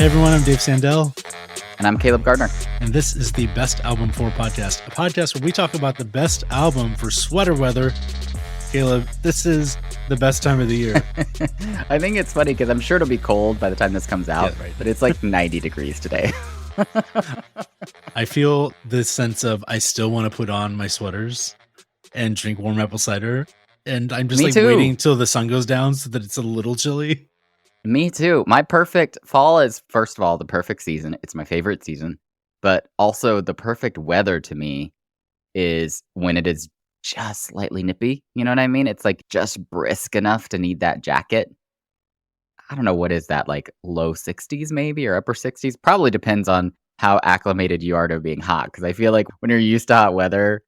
Hey everyone, I'm Dave Sandell, And I'm Caleb Gardner. and this is the Best Album For podcast, a podcast where we talk about the best album for sweater weather. Caleb, this is the best time of the year. I think it's funny because I'm sure it'll be cold by the time this comes out, Yeah, right. but it's like 90 degrees today. I feel this sense of I still want to put on my sweaters and drink warm apple cider, and I'm just Me like too. waiting till the sun goes down so that it's a little chilly. Me too. My perfect fall is, first of all, the perfect season. It's my favorite season. But also the perfect weather to me is when it is just slightly nippy. You know what I mean? It's like just brisk enough to need that jacket. I don't know, what is that, like low 60s maybe or upper 60s? Probably depends on how acclimated you are to being hot. Because I feel like when you're used to hot weather,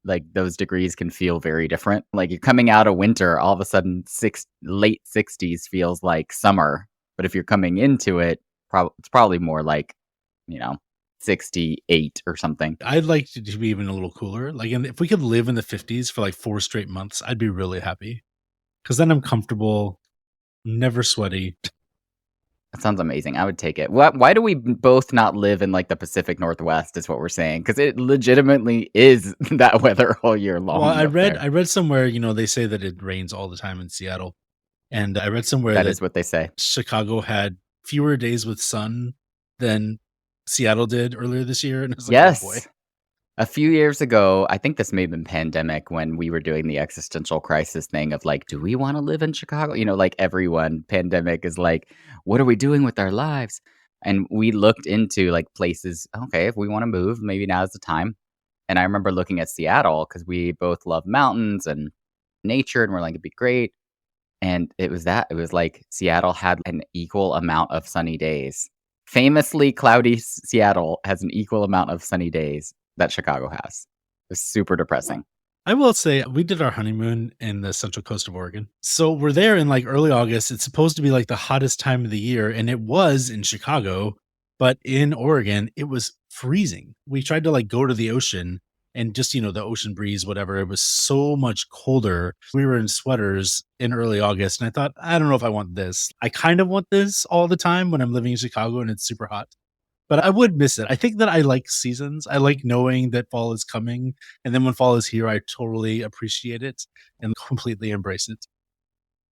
like those degrees can feel very different. Like you're coming out of winter, all of a sudden late 60s feels like summer. But if you're coming into it, it's probably more like, 68 or something. I'd like it to be even a little cooler. Like, if we could live in the 50s for like 4 straight months, I'd be really happy. Because then I'm comfortable, never sweaty. That sounds amazing. I would take it. Why do we both not live in like the Pacific Northwest is what we're saying? Because it legitimately is that weather all year long. Well, I read somewhere, they say that it rains all the time in Seattle. And I read somewhere that is what they say. Chicago had fewer days with sun than Seattle did earlier this year. And it's like, yes. Oh boy. A few years ago, I think this may have been pandemic when we were doing the existential crisis thing of like, do we want to live in Chicago? Like everyone, pandemic is like, what are we doing with our lives? And we looked into like places, okay, if we want to move, maybe now's the time. And I remember looking at Seattle because we both love mountains and nature and we're like, it'd be great. And it was like Seattle had an equal amount of sunny days. Famously, cloudy Seattle has an equal amount of sunny days that Chicago has. It's super depressing. I will say we did our honeymoon in the central coast of Oregon. So we're there in like early August. It's supposed to be like the hottest time of the year. And it was in Chicago, but in Oregon, it was freezing. We tried to like go to the ocean and just, the ocean breeze, whatever. It was so much colder. We were in sweaters in early August. And I thought, I don't know if I want this. I kind of want this all the time when I'm living in Chicago and it's super hot. But I would miss it. I think that I like seasons. I like knowing that fall is coming. And then when fall is here, I totally appreciate it and completely embrace it.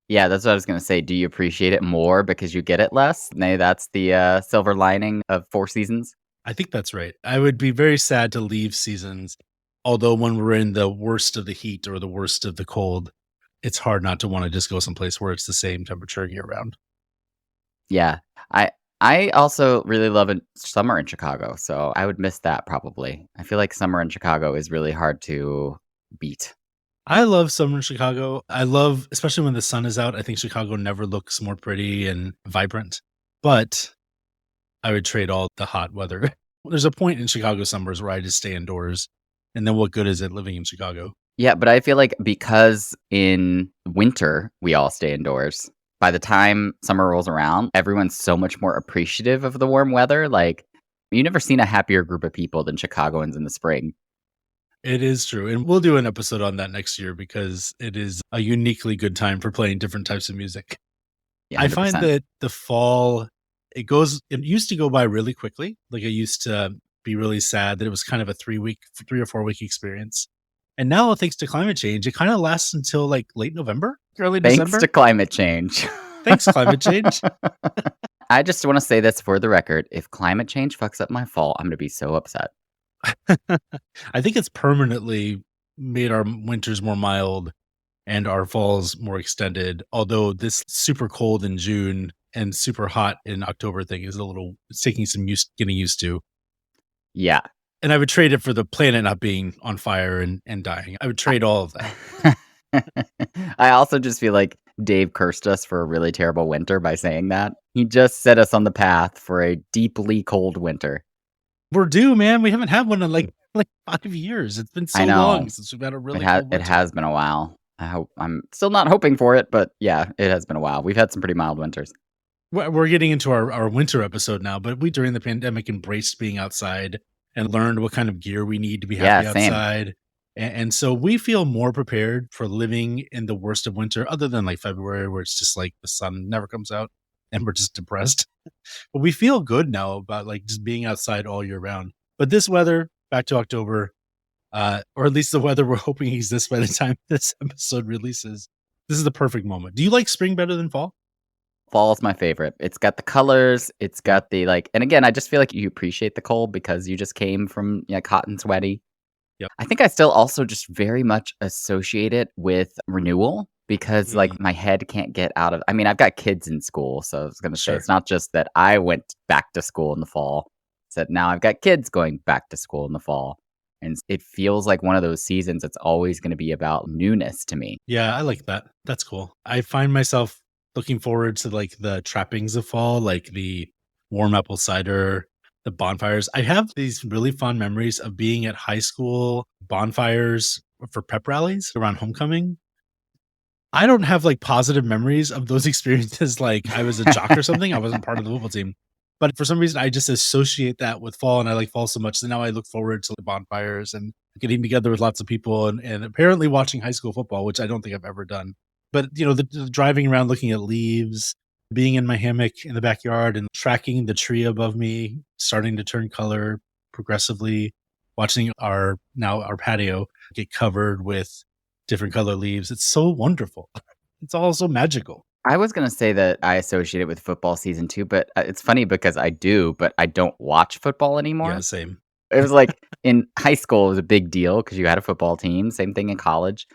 Yeah, that's what I was going to say. Do you appreciate it more because you get it less? Maybe that's the silver lining of 4 seasons. I think that's right. I would be very sad to leave seasons. Although when we're in the worst of the heat or the worst of the cold, it's hard not to want to just go someplace where it's the same temperature year round. Yeah, I also really love summer in Chicago, so I would miss that probably. I feel like summer in Chicago is really hard to beat. I love summer in Chicago. I love, especially when the sun is out, I think Chicago never looks more pretty and vibrant. But I would trade all the hot weather. There's a point in Chicago summers where I just stay indoors. And then what good is it living in Chicago? Yeah, but I feel like because in winter we all stay indoors, by the time summer rolls around, everyone's so much more appreciative of the warm weather. Like, you've never seen a happier group of people than Chicagoans in the spring. It is true. And we'll do an episode on that next year because it is a uniquely good time for playing different types of music. Yeah, I find that the fall, it used to go by really quickly. Like I used to be really sad that it was kind of a 3 or 4 week experience. And now, thanks to climate change, it kind of lasts until like late November, early December. Thanks to climate change. Thanks, climate change. I just want to say this for the record. If climate change fucks up my fall, I'm going to be so upset. I think it's permanently made our winters more mild and our falls more extended. Although this super cold in June and super hot in October thing is it's taking some getting used to. Yeah. And I would trade it for the planet not being on fire and dying. I would trade all of that. I also just feel like Dave cursed us for a really terrible winter by saying that. He just set us on the path for a deeply cold winter. We're due, man. We haven't had one in like 5 years. It's been so long since we've had a really cold winter. It has been a while. I'm still not hoping for it, but yeah, it has been a while. We've had some pretty mild winters. We're getting into our winter episode now, but we during the pandemic embraced being outside and learned what kind of gear we need to be happy outside. And so we feel more prepared for living in the worst of winter, other than like February, where it's just like the sun never comes out. and we're just depressed. But we feel good now about like just being outside all year round. But this weather, back to October, or at least the weather we're hoping exists by the time this episode releases. This is the perfect moment. Do you like spring better than fall? Fall's my favorite. It's got the colors, it's got the like, and again, I just feel like you appreciate the cold because you just came from hot and sweaty. Yep. I think I still also just very much associate it with renewal because like my head can't get out of. I mean, I've got kids in school, so I was going to say Sure. it's not just that I went back to school in the fall. It's that now I've got kids going back to school in the fall. And it feels like one of those seasons that's always going to be about newness to me. Yeah, I like that. That's cool. I find myself looking forward to like the trappings of fall, like the warm apple cider, the bonfires. I have these really fond memories of being at high school bonfires for pep rallies around homecoming. I don't have like positive memories of those experiences. Like I was a jock or something. I wasn't part of the football team. But for some reason, I just associate that with fall, and I like fall so much. So now I look forward to the bonfires and getting together with lots of people, and apparently watching high school football, which I don't think I've ever done. But the driving around, looking at leaves, being in my hammock in the backyard, and tracking the tree above me starting to turn color progressively, watching our patio get covered with different color leaves. It's so wonderful. It's all so magical. I was going to say that I associate it with football season too, but it's funny because I do, but I don't watch football anymore. Yeah, same. It was like in high school, it was a big deal because you had a football team. Same thing in college.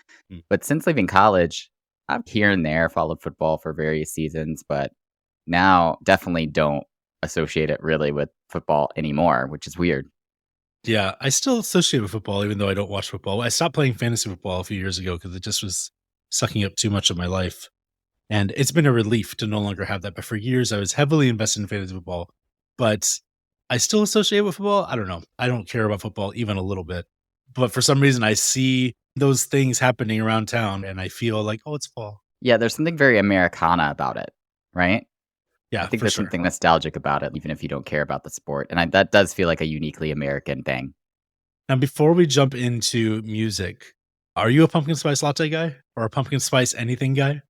But since leaving college, I've here and there followed football for various seasons, but now definitely don't associate it really with football anymore, which is weird. Yeah, I still associate with football, even though I don't watch football. I stopped playing fantasy football a few years ago because it just was sucking up too much of my life. And it's been a relief to no longer have that. But for years, I was heavily invested in fantasy football. But I still associate with football. I don't know. I don't care about football even a little bit. But for some reason, I see those things happening around town and I feel like, oh, it's fall. Yeah, there's something very Americana about it, right? Yeah, I think for there's sure. something nostalgic about it, even if you don't care about the sport. And that does feel like a uniquely American thing. Now, before we jump into music, are you a pumpkin spice latte guy or a pumpkin spice anything guy?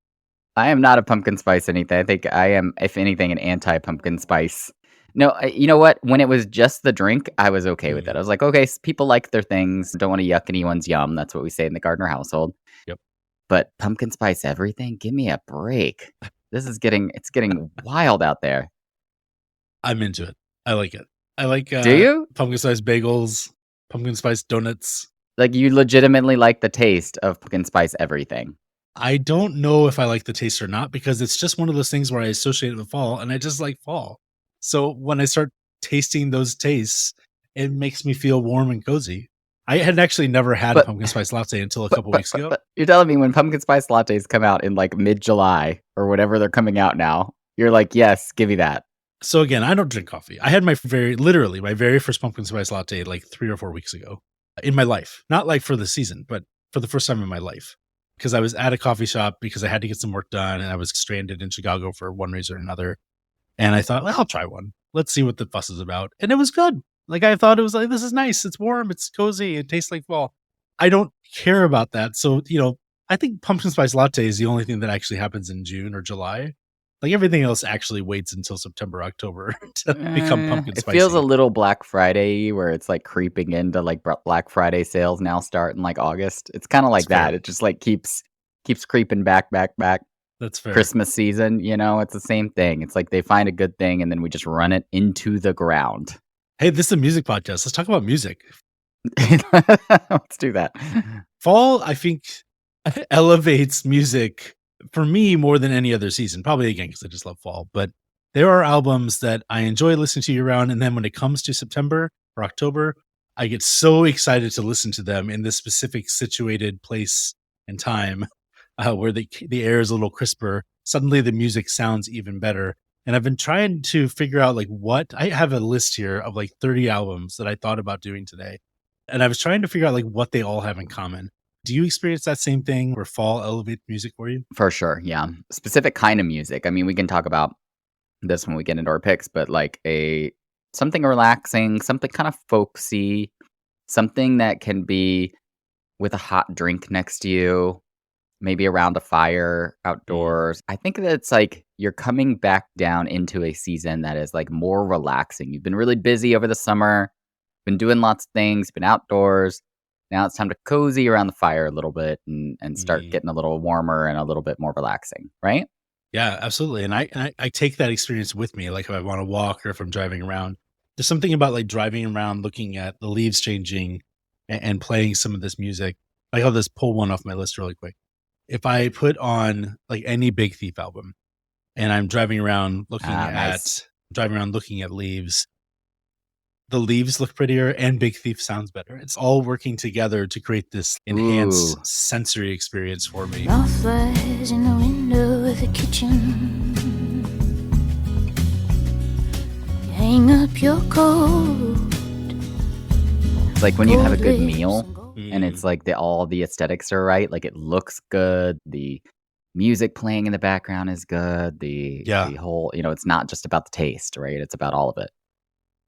I am not a pumpkin spice anything. I think I am, if anything, an anti-pumpkin spice. No, you know what? When it was just the drink, I was okay with it. I was like, okay, people like their things. Don't want to yuck anyone's yum. That's what we say in the Gardner household. Yep. But pumpkin spice everything? Give me a break. It's getting wild out there. I'm into it. I like it. I like Do you? pumpkin spice bagels, pumpkin spice donuts. Like you legitimately like the taste of pumpkin spice everything. I don't know if I like the taste or not because it's just one of those things where I associate it with fall and I just like fall. So when I start tasting those tastes, it makes me feel warm and cozy. I had actually never had a pumpkin spice latte until a couple weeks ago. But you're telling me when pumpkin spice lattes come out in like mid-July or whatever they're coming out now, you're like, yes, give me that. So again, I don't drink coffee. I had my very first pumpkin spice latte like 3 or 4 weeks ago in my life. Not like for the season, but for the first time in my life. Because I was at a coffee shop because I had to get some work done and I was stranded in Chicago for one reason or another. And I thought, well, I'll try one. Let's see what the fuss is about. And it was good. Like I thought it was like, this is nice. It's warm. It's cozy. It tastes like fall. I don't care about that. So, I think pumpkin spice latte is the only thing that actually happens in June or July. Like everything else actually waits until September, October to become pumpkin spicy. It feels a little Black Friday where it's like creeping into like Black Friday sales now start in like August. It's kind of like that. It just like keeps creeping back. That's fair. Christmas season, it's the same thing. It's like they find a good thing and then we just run it into the ground. Hey, this is a music podcast. Let's talk about music. Let's do that. Fall, I think, elevates music for me more than any other season. Probably again because I just love fall. But there are albums that I enjoy listening to year round, and then when it comes to September or October, I get so excited to listen to them in this specific situated place and time where the air is a little crisper. Suddenly, the music sounds even better. And I've been trying to figure out what I have a list here of like 30 albums that I thought about doing today. And I was trying to figure out what they all have in common. Do you experience that same thing where fall elevates music for you? For sure, yeah. Specific kind of music. I mean, we can talk about this when we get into our picks, but like something relaxing, something kind of folksy, something that can be with a hot drink next to you. maybe around a fire Mm. outdoors. I think that it's like you're coming back down into a season that is like more relaxing. You've been really busy over the summer, been doing lots of things, been outdoors. Now it's time to cozy around the fire a little bit and start Mm. getting a little warmer and a little bit more relaxing, right? Yeah, absolutely. And I take that experience with me. Like if I want to walk or if I'm driving around, there's something about like driving around, looking at the leaves changing and playing some of this music. Like I'll just pull one off my list really quick. If I put on like any Big Thief album and I'm Ah, nice. driving around looking at leaves, the leaves look prettier and Big Thief sounds better. It's all working together to create this Ooh, enhanced sensory experience for me. Bonfires in the window of the kitchen. You hang up your coat. it's like when you have a Gold good lips meal and gold. and Mm, it's like all the aesthetics are right. Like it looks good. The music playing in the background is good. yeah. The whole, it's not just about the taste, right? It's about all of it.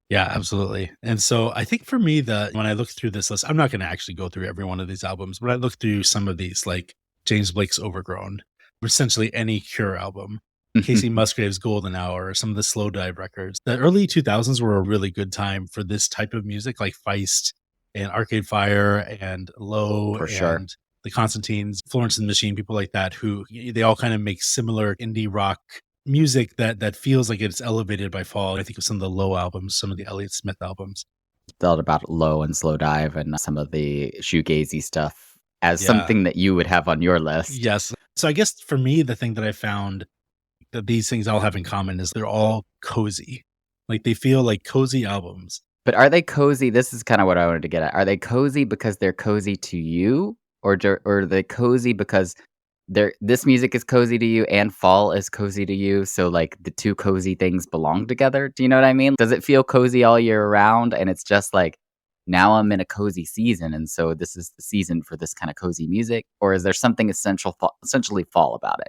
Yeah, absolutely. And so I think for me, when I look through this list, I'm not going to actually go through every one of these albums, but I look through some of these, like James Blake's Overgrown, or essentially any Cure album, Casey Musgrave's Golden Hour, or some of the Slow Dive records. The early 2000s were a really good time for this type of music, like Feist and Arcade Fire and Low For sure. and the Constantines, Florence and the Machine, people like that, who they all kind of make similar indie rock music that feels like it's elevated by fall. I think of some of the Low albums, some of the Elliott Smith albums. Thought about low and slow dive and some of the shoegazy stuff as Yeah. something that you would have on your list. Yes. So I guess for me, the thing that I found that these things all have in common is they're all cozy. Like they feel like cozy albums. But are they cozy? This is kind of what I wanted to get at. Are they cozy because they're cozy to you, or are they cozy because this music is cozy to you and fall is cozy to you? So like the two cozy things belong together. Do you know what I mean? Does it feel cozy all year round? And it's just like now I'm in a cozy season, and so this is the season for this kind of cozy music, or is there something essentially fall about it?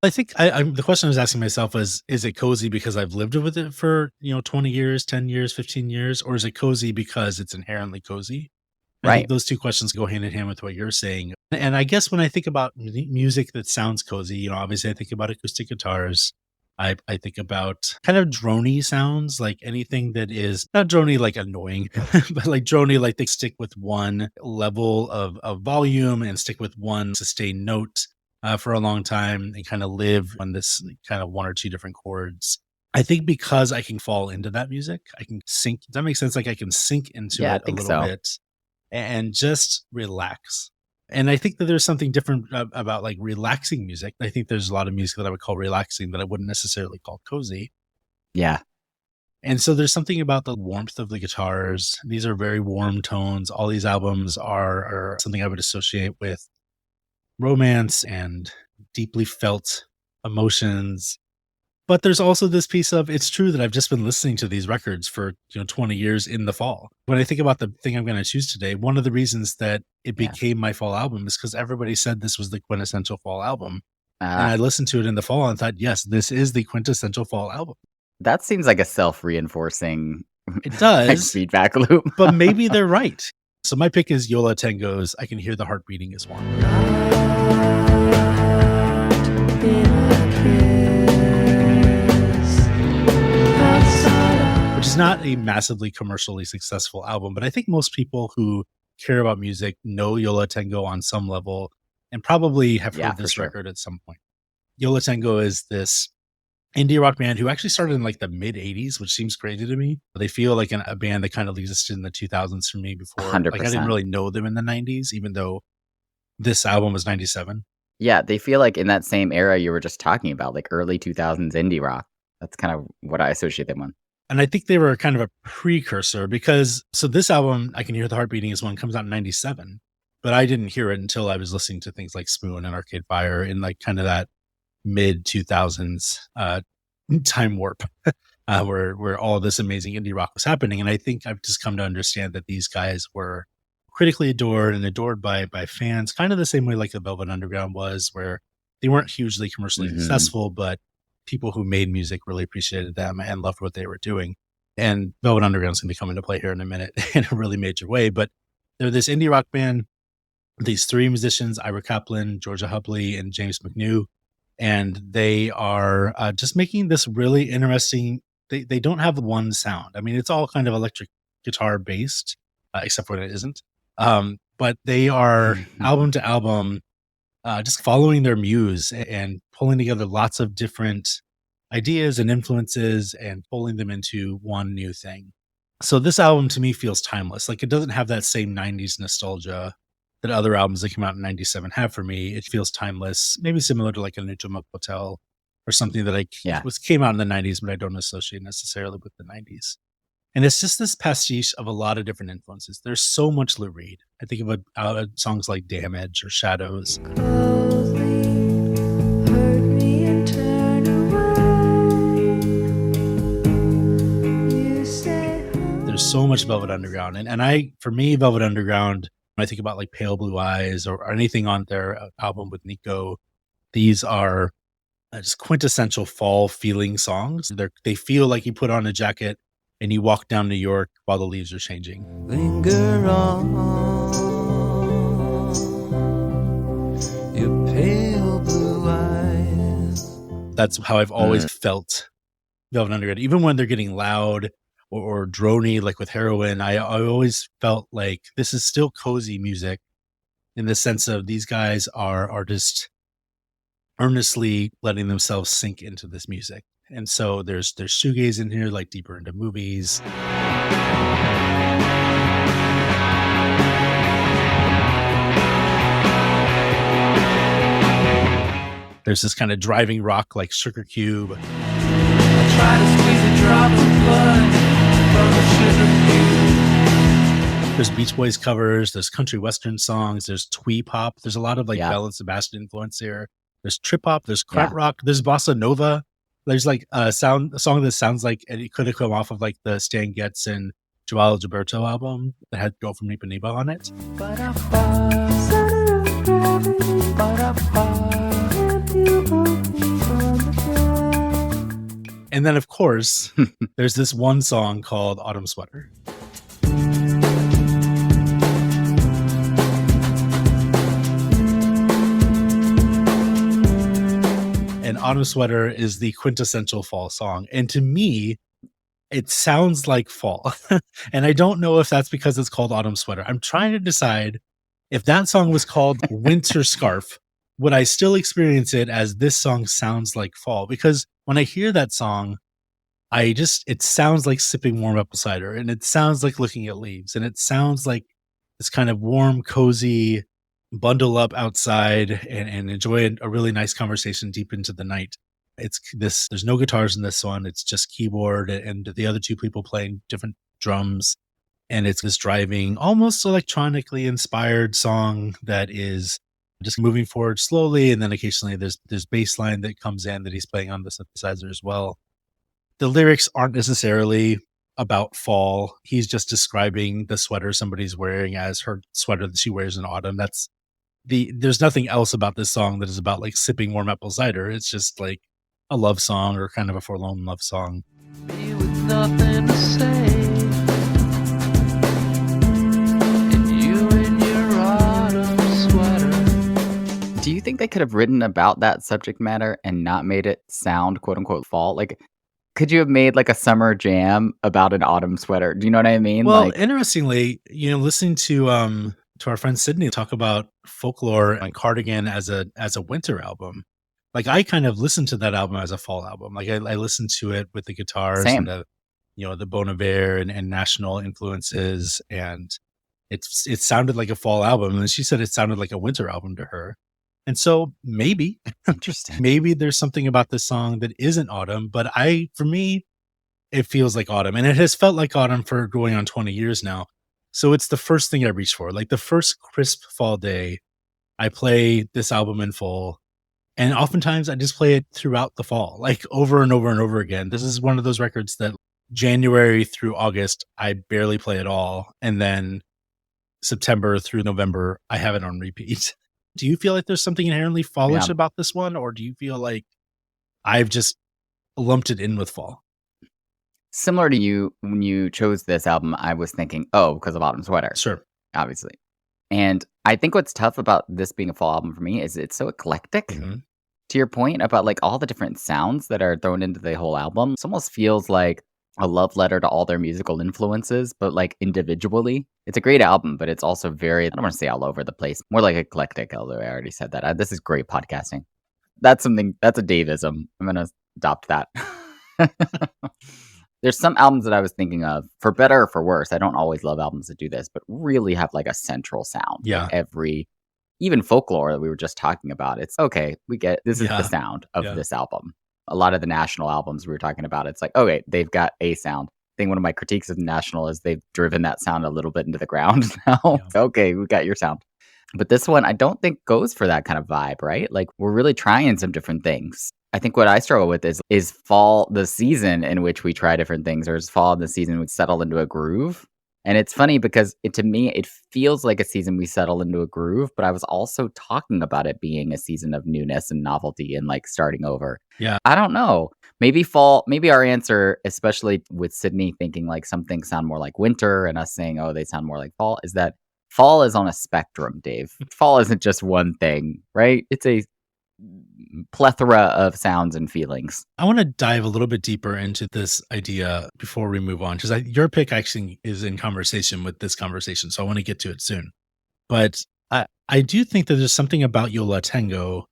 I think the question I was asking myself is it cozy because I've lived with it for, 20 years, 10 years, 15 years, or is it cozy because it's inherently cozy? I think Right. those two questions go hand in hand with what you're saying. And I guess when I think about music that sounds cozy, obviously I think about acoustic guitars. I think about kind of drony sounds, like anything that is not drony like annoying, but like drony like they stick with one level of volume and stick with one sustained note for a long time and kind of live on this kind of one or two different chords. I think because I can fall into that music, I can sink. Does that make sense? Like I can sink into Yeah, I it a think little so. bit and just relax. And I think that there's something different about like relaxing music. I think there's a lot of music that I would call relaxing that I wouldn't necessarily call cozy. Yeah. And so there's something about the warmth of the guitars. These are very warm tones. All these albums are something I would associate with romance and deeply felt emotions. But there's also this piece of it's true that I've just been listening to these records for 20 years in the fall. When I think about the thing I'm going to choose today, one of the reasons that it Yeah. became my fall album is because everybody said this was the quintessential fall album. And I Ah, listened to it in the fall and thought, yes, this is the quintessential fall album. that seems like a self-reinforcing It like does, feedback loop. but maybe they're right. So my pick is Yola Tengo's I Can Hear the Heart Beating is One. Which is not a massively commercially successful album, but I think most people who care about music know Yola Tengo on some level and probably have Yeah, heard for this sure. record at some point. Yola Tengo is this indie rock band who actually started in like the mid 80s, which seems crazy to me. They feel like a band that kind of existed in the 2000s for me before. Like I didn't 100%. really know them in the 90s, even though this album was 97. Yeah, they feel like in that same era you were just talking about, like early 2000s indie rock. That's kind of what I associate them with. And I think they were kind of a precursor because so this album, I Can Hear the Heart Beating is one comes out in 97, but I didn't hear it until I was listening to things like Spoon and Arcade Fire in like kind of that mid 2000s time warp where all this amazing indie rock was happening. And I think I've just come to understand that these guys were critically adored and adored by fans, kind of the same way like the Velvet Underground was, where they weren't hugely commercially Mhm. successful, but people who made music really appreciated them and loved what they were doing. And Velvet Underground's going to come into play here in a minute in a really major way. But they're this indie rock band these three musicians, Ira Kaplan, Georgia Hubley, and James McNew. And they are just making this really interesting. They don't have one sound. I mean, it's all kind of electric guitar based, except when it isn't. But they are album to album, just following their muse and pulling together lots of different ideas and influences and pulling them into one new thing. So this album to me feels timeless. Like it doesn't have that same 90s nostalgia that other albums that came out in 97 have for me. It feels timeless, maybe similar to like a Nujuma Hotel or something that came out in the 90s, but I don't associate necessarily with the 90s. And it's just this pastiche of a lot of different influences. There's so much Lou Reed. I think about songs like Damage or Shadows. There's so much Velvet Underground. And for me, Velvet Underground, when I think about like Pale Blue Eyes or anything on their album with Neko, these are just quintessential fall feeling songs. They feel like you put on a jacket and you walk down New York while the leaves are changing. Linger on, your pale blue eyes. That's how I've always felt Velvet Underground. Even when they're getting loud or droney, like with Heroin, I always felt like this is still cozy music in the sense of these guys are just earnestly letting themselves sink into this music. And so there's shoegaze in here, like Deeper Into Movies. There's this kind of driving rock like Sugar Cube. I try to squeeze a drop of blood from the Sugar Cube. There's Beach Boys covers, there's country western songs, there's twee pop. There's a lot of like Bell and Sebastian influence here. There's trip hop, there's krautrock, rock, there's bossa nova. There's like a song that sounds like it could have come off of like the Stan Getz and Joao Gilberto album that had Girl from Ipanema on it. And then, of course, there's this one song called Autumn Sweater. And Autumn Sweater is the quintessential fall song. And to me, it sounds like fall. And I don't know if that's because it's called Autumn Sweater. I'm trying to decide if that song was called Winter Scarf, would I still experience it as this song sounds like fall? Because when I hear that song, it sounds like sipping warm apple cider, and it sounds like looking at leaves, and it sounds like this kind of warm, cozy, bundle up outside and enjoy a really nice conversation deep into the night. There's no guitars in this one. It's just keyboard and the other two people playing different drums. And it's this driving, almost electronically inspired song that is just moving forward slowly. And then occasionally there's bass line that comes in that he's playing on the synthesizer as well. The lyrics aren't necessarily about fall. He's just describing the sweater somebody's wearing as her sweater that she wears in autumn. There's nothing else about this song that is about like sipping warm apple cider. It's just like a love song or kind of a forlorn love song. Me with nothing to say. And you in your autumn sweater. Do you think they could have written about that subject matter and not made it sound quote unquote fall? Like, could you have made like a summer jam about an autumn sweater? Do you know what I mean? Well, interestingly, listening to our friend Sydney talk about Folklore and Cardigan as a winter album. Like I kind of listened to that album as a fall album. Like I listened to it with the guitars and the Bon Iver and national influences, and it sounded like a fall album. And she said it sounded like a winter album to her. And so maybe, interesting. Maybe there's something about this song that isn't autumn, but for me, it feels like autumn, and it has felt like autumn for going on 20 years now. So it's the first thing I reach for. Like the first crisp fall day, I play this album in full. And oftentimes I just play it throughout the fall, like over and over and over again. This is one of those records that January through August, I barely play at all. And then September through November, I have it on repeat. Do you feel like there's something inherently fallish about this one? Or do you feel like I've just lumped it in with fall? Similar to you, when you chose this album, I was thinking, because of Autumn Sweater. Sure. Obviously. And I think what's tough about this being a fall album for me is it's so eclectic. Mhm. To your point about like all the different sounds that are thrown into the whole album, it almost feels like a love letter to all their musical influences, but like individually. It's a great album, but it's also very, I don't want to say all over the place, more like eclectic, although I already said that. This is great podcasting. That's a Daveism. I'm going to adopt that. There's some albums that I was thinking of, for better or for worse. I don't always love albums that do this, but really have like a central sound. Yeah. Like even folklore that we were just talking about. It's okay. We get this is the sound of this album. A lot of the national albums we were talking about, it's like, okay, they've got a sound. I think one of my critiques of National is they've driven that sound a little bit into the ground now. Yeah. Okay, we got your sound. But this one, I don't think goes for that kind of vibe, right? Like we're really trying some different things. I think what I struggle with is fall, the season in which we try different things, or is fall the season we settle into a groove. And it's funny because to me, it feels like a season we settle into a groove, but I was also talking about it being a season of newness and novelty and like starting over. Yeah. I don't know. Maybe fall, maybe our answer, especially with Sydney thinking like some things sound more like winter and us saying, oh, they sound more like fall, is that fall is on a spectrum, Dave. Fall isn't just one thing, right? It's a plethora of sounds and feelings. I want to dive a little bit deeper into this idea before we move on, because your pick actually is in conversation with this conversation, so I want to get to it soon. But I do think that there's something about Yola Tengo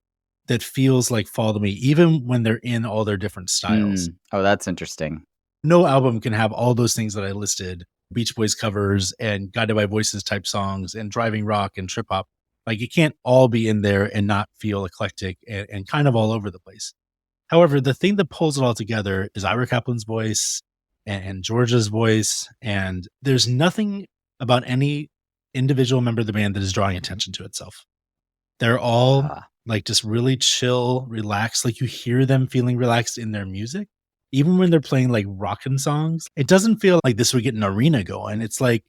that feels like fall to me, even when they're in all their different styles. Oh, that's interesting. No album can have all those things that I listed, Beach Boys covers and Guided by Voices type songs and driving rock and trip hop. Like it can't all be in there and not feel eclectic and kind of all over the place. However, the thing that pulls it all together is Ira Kaplan's voice and Georgia's voice. And there's nothing about any individual member of the band that is drawing attention to itself. They're all like just really chill, relaxed. Like you hear them feeling relaxed in their music. Even when they're playing like rockin' songs, it doesn't feel like this would get an arena going. It's like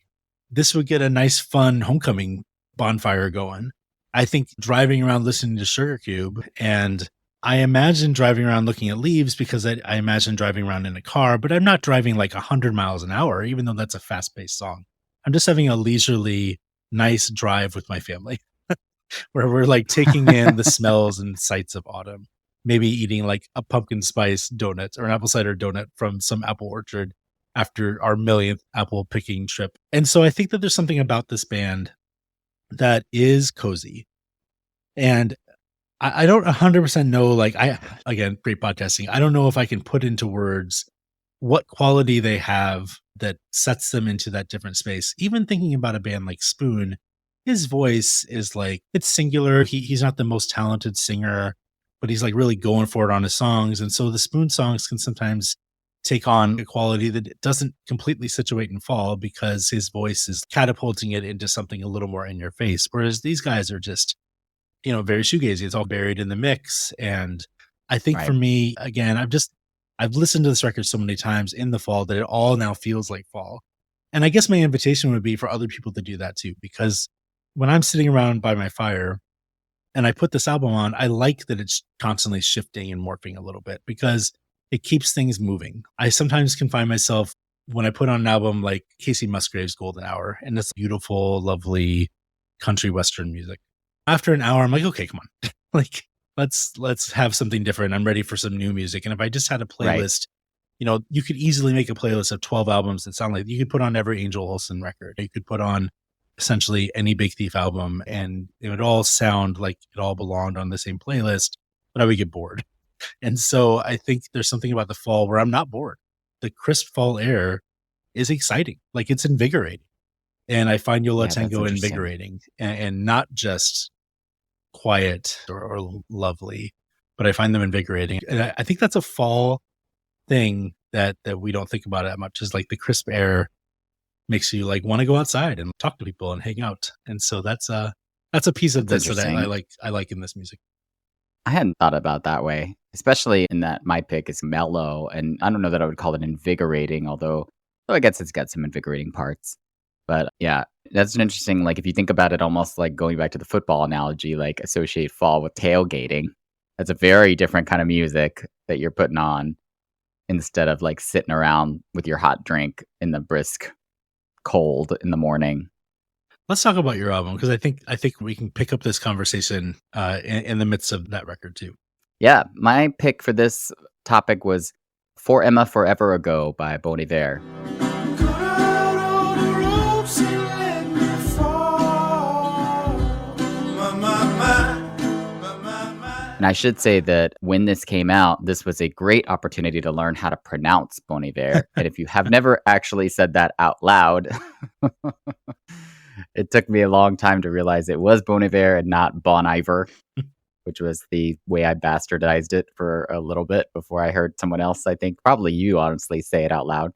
this would get a nice, fun homecoming bonfire going. I think driving around listening to Sugar Cube, and I imagine driving around looking at leaves because I imagine driving around in a car, but I'm not driving like 100 miles an hour, even though that's a fast-paced song. I'm just having a leisurely, nice drive with my family where we're like taking in the smells and sights of autumn. Maybe eating like a pumpkin spice donut or an apple cider donut from some apple orchard after our millionth apple picking trip. And so I think that there's something about this band that is cozy. And I don't 100% know, like again, great podcasting. I don't know if I can put into words what quality they have that sets them into that different space. Even thinking about a band like Spoon, his voice is like, it's singular. He's not the most talented singer, but he's like really going for it on his songs. And so the Spoon songs can sometimes take on a quality that doesn't completely situate and fall because his voice is catapulting it into something a little more in your face. Whereas these guys are just, very shoegazy. It's all buried in the mix. And I think for me, again, I've listened to this record so many times in the fall that it all now feels like fall. And I guess my invitation would be for other people to do that too, because when I'm sitting around by my fire and I put this album on, I like that it's constantly shifting and morphing a little bit because it keeps things moving. I sometimes can find myself when I put on an album like Casey Musgrave's Golden Hour, and it's beautiful, lovely country western music. After an hour, I'm like, okay, come on. Like, let's have something different. I'm ready for some new music. And if I just had a playlist, you could easily make a playlist of 12 albums that sound like you could put on every Angel Olsen record. You could put on essentially any Big Thief album and it would all sound like it all belonged on the same playlist, but I would get bored. And so I think there's something about the fall where I'm not bored. The crisp fall air is exciting. Like it's invigorating. And I find Yola Tengo invigorating and not just quiet or lovely, but I find them invigorating. And I think that's a fall thing that we don't think about it that much, is like the crisp air makes you like want to go outside and talk to people and hang out. And so that's a piece of this that I like in this music. I hadn't thought about it that way, especially in that my pick is mellow. And I don't know that I would call it invigorating, although I guess it's got some invigorating parts. But yeah, that's an interesting, like if you think about it, almost like going back to the football analogy, like associate fall with tailgating. That's a very different kind of music that you're putting on instead of like sitting around with your hot drink in the brisk cold in the morning. Let's talk about your album because I think we can pick up this conversation in the midst of that record too. Yeah, my pick for this topic was For Emma Forever Ago by Bon Iver. And I should say that when this came out, this was a great opportunity to learn how to pronounce Bon Iver. And if you have never actually said that out loud, it took me a long time to realize it was Bon Iver and not Bon Iver, which was the way I bastardized it for a little bit before I heard someone else, I think, probably you honestly, say it out loud.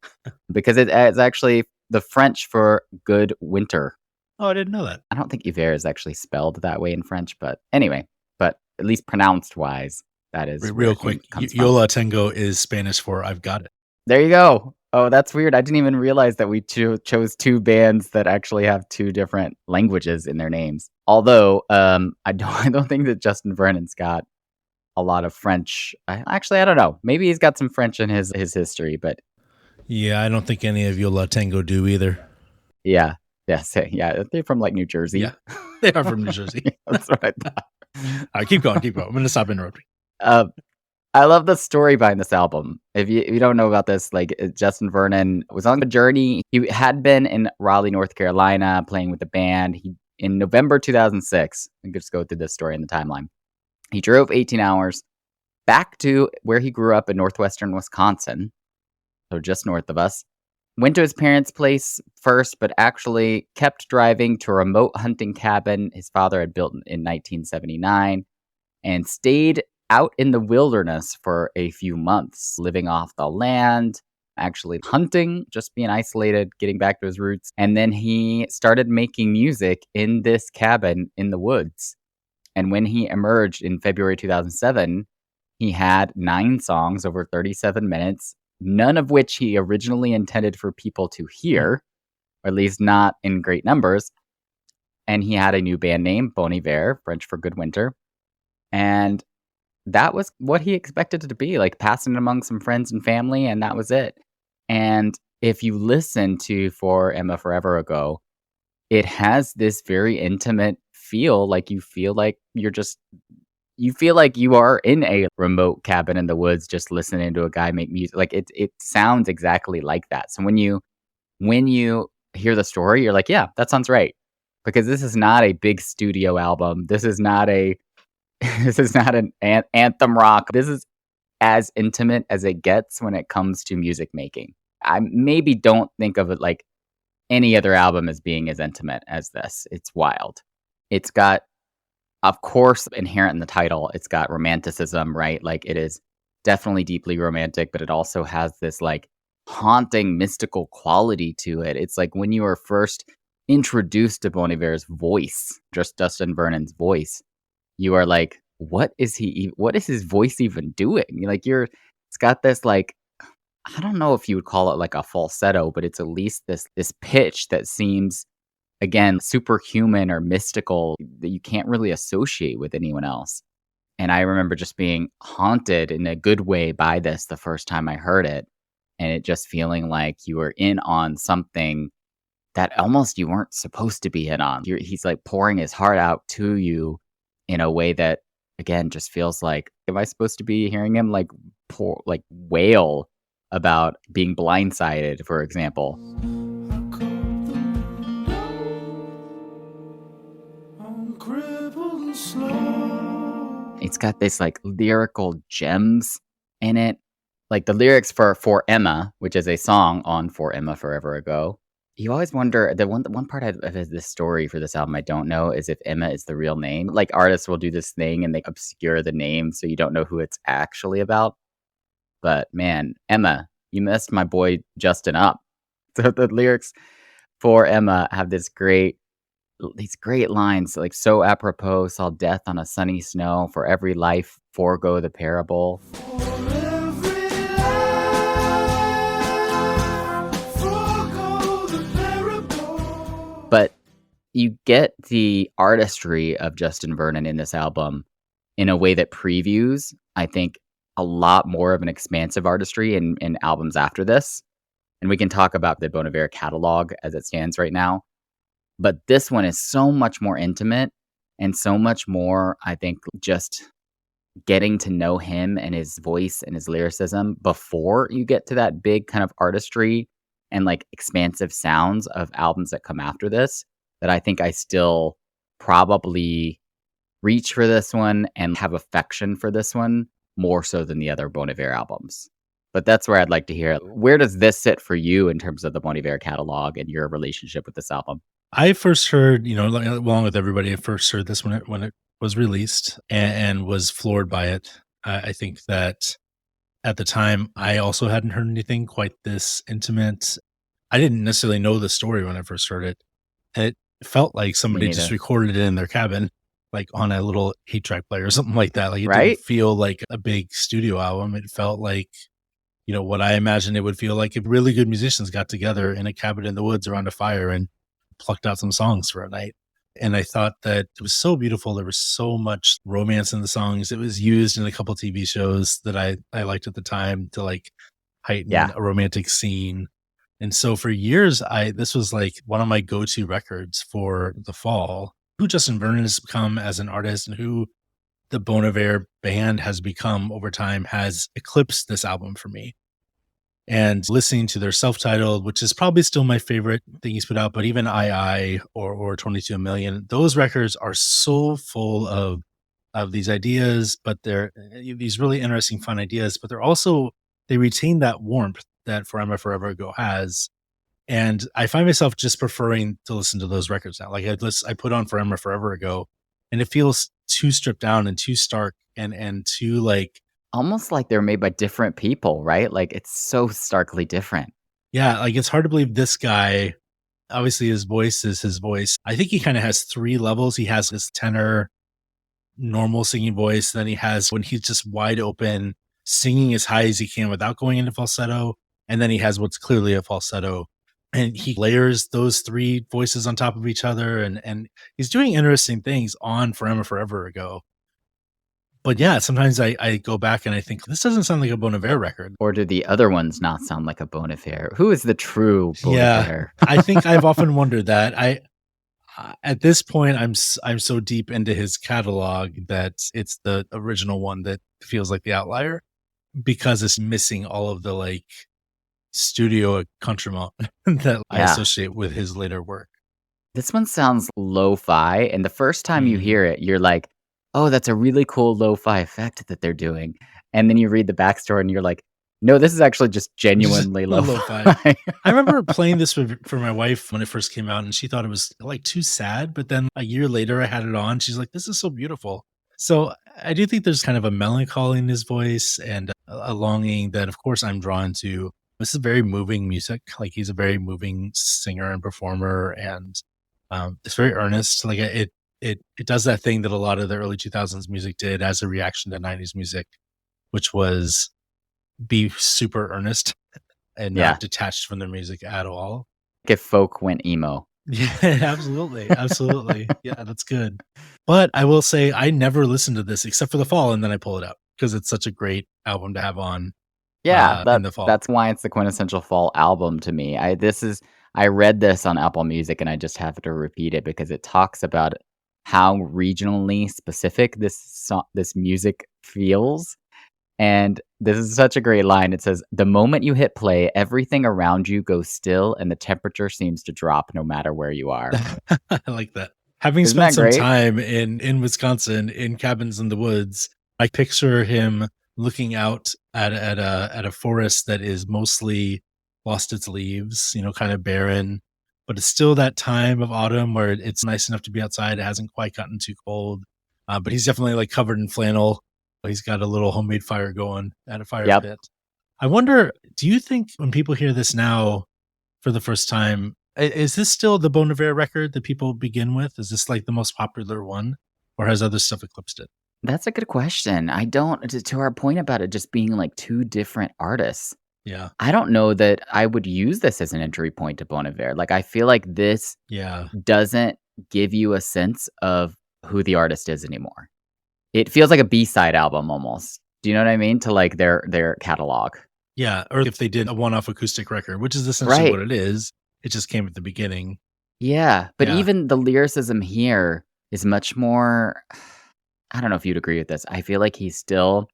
Because it is actually the French for good winter. Oh, I didn't know that. I don't think hiver is actually spelled that way in French, but anyway, but at least pronounced wise, that is Real quick. Yola Tengo is Spanish for I've got it. There you go. Oh, that's weird. I didn't even realize that we chose two bands that actually have two different languages in their names. Although I don't think that Justin Vernon's got a lot of French. I don't know. Maybe he's got some French in his history, but yeah, I don't think any of Yola Tengo do either. Yeah. Yeah, they're from like New Jersey. Yeah, they are from New Jersey. That's what I thought. All right, keep going. I'm going to stop interrupting. I love the story behind this album. If you don't know about this, like Justin Vernon was on a journey. He had been in Raleigh, North Carolina, playing with the band. In November 2006, I can just go through this story in the timeline. He drove 18 hours back to where he grew up in northwestern Wisconsin, so just north of us. Went to his parents' place first, but actually kept driving to a remote hunting cabin his father had built in 1979 and stayed out in the wilderness for a few months, living off the land, actually hunting, just being isolated, getting back to his roots. And then he started making music in this cabin in the woods. And when he emerged in February 2007, he had 9 songs over 37 minutes, none of which he originally intended for people to hear, or at least not in great numbers. And he had a new band name, Bon Iver, French for good winter. And that was what he expected it to be, like passing it among some friends and family, and that was it. And if you listen to For Emma Forever Ago, it has this very intimate feel, like you feel like you feel like you are in a remote cabin in the woods just listening to a guy make music. Like it sounds exactly like that. So when you hear the story, you're like, yeah, that sounds right. Because this is not a big studio album. This is not an anthem rock. This is as intimate as it gets when it comes to music making. I maybe don't think of it like any other album as being as intimate as this. It's wild. It's got, of course, inherent in the title, it's got romanticism, right? Like it is definitely deeply romantic, but it also has this like haunting, mystical quality to it. It's like when you were first introduced to Bon Iver's voice, just Justin Vernon's voice, you are like, what is his voice even doing? Like it's got this like, I don't know if you would call it like a falsetto, but it's at least this pitch that seems, again, superhuman or mystical that you can't really associate with anyone else. And I remember just being haunted in a good way by this the first time I heard it. And it just feeling like you were in on something that almost you weren't supposed to be in on. He's like pouring his heart out to you in a way that, again, just feels like, am I supposed to be hearing him like wail about being blindsided, for example? It's got this like lyrical gems in it. Like the lyrics for Emma, which is a song on For Emma Forever Ago. You always wonder, the one part of this story for this album I don't know is if Emma is the real name. Like artists will do this thing and they obscure the name so you don't know who it's actually about. But man, Emma, you messed my boy Justin up. So the lyrics for Emma have these great lines, like so apropos, saw death on a sunny snow, for every life forego the parable. But you get the artistry of Justin Vernon in this album in a way that previews, I think, a lot more of an expansive artistry in albums after this. And we can talk about the Bon Iver catalog as it stands right now. But this one is so much more intimate and so much more, I think, just getting to know him and his voice and his lyricism before you get to that big kind of artistry and like expansive sounds of albums that come after this, that I think I still probably reach for this one and have affection for this one more so than the other Bon Iver albums. But that's where I'd like to hear it. Where does this sit for you in terms of the Bon Iver catalog and your relationship with this album? I first heard, along with everybody, I first heard this when it was released and was floored by it. I think that at the time, I also hadn't heard anything quite this intimate. I didn't necessarily know the story when I first heard it. And it felt like somebody just recorded it in their cabin, like on a little 8-track player or something like that. Like it didn't feel like a big studio album. It felt like, what I imagined it would feel like if really good musicians got together in a cabin in the woods around a fire and plucked out some songs for a night. And I thought that it was so beautiful. There was so much romance in the songs. It was used in a couple TV shows that I liked at the time to like heighten a romantic scene. And so for years, this was like one of my go-to records for the fall. Who Justin Vernon has become as an artist and who the Bon Iver band has become over time has eclipsed this album for me. And listening to their self-titled, which is probably still my favorite thing he's put out, but even I or 22 Million, those records are so full of these ideas, but they're these really interesting, fun ideas, but they retain that warmth that For Emma Forever Ago has. And I find myself just preferring to listen to those records now. Like I put on For Emma Forever Ago and it feels too stripped down and too stark and too like, almost like they're made by different people, right? Like it's so starkly different. Yeah, like it's hard to believe this guy, obviously his voice is his voice. I think he kind of has 3 levels. He has this tenor, normal singing voice. Then he has when he's just wide open, singing as high as he can without going into falsetto. And then he has what's clearly a falsetto. And he layers those 3 voices on top of each other. And he's doing interesting things on For Emma Forever Ago. But yeah, sometimes I go back and I think this doesn't sound like a Bon Iver record. Or do the other ones not sound like a Bon Iver? Who is the true Bon Iver? I think I've often wondered that. At this point, I'm so deep into his catalog that it's the original one that feels like the outlier because it's missing all of the like studio accoutrement that I associate with his later work. This one sounds lo-fi, and the first time you hear it, you're like, oh, that's a really cool lo-fi effect that they're doing. And then you read the backstory and you're like, no, this is actually just genuinely lo-fi. I remember playing this for my wife when it first came out and she thought it was like too sad. But then a year later I had it on. She's like, this is so beautiful. So I do think there's kind of a melancholy in his voice and a longing that of course I'm drawn to. This is very moving music. Like he's a very moving singer and performer and it's very earnest. Like it does that thing that a lot of the early 2000s music did as a reaction to 90s music, which was be super earnest and not detached from their music at all. If folk went emo. Yeah, absolutely. Absolutely. Yeah, that's good. But I will say I never listened to this except for the fall and then I pull it out because it's such a great album to have on. Yeah, in the fall. That's why it's the quintessential fall album to me. I read this on Apple Music and I just have to repeat it because it talks about how regionally specific this music feels. And this is such a great line. It says, the moment you hit play, everything around you goes still and the temperature seems to drop no matter where you are. I like that. Having spent some time in Wisconsin in cabins in the woods, I picture him looking out at a forest that is mostly lost its leaves, kind of barren, but it's still that time of autumn where it's nice enough to be outside. It hasn't quite gotten too cold, but he's definitely like covered in flannel. He's got a little homemade fire going at a fire pit. I wonder, do you think when people hear this now for the first time, is this still the Bon Iver record that people begin with? Is this like the most popular one or has other stuff eclipsed it? That's a good question. To our point about it just being like 2 different artists. Yeah. I don't know that I would use this as an entry point to Bon Iver. Like, I feel like this doesn't give you a sense of who the artist is anymore. It feels like a B-side album almost. Do you know what I mean? To like their catalog. Yeah. Or if they did a one-off acoustic record, which is essentially what it is. It just came at the beginning. Yeah, but Yeah. even the lyricism here is much more. I don't know if you'd agree with this. I feel like he's still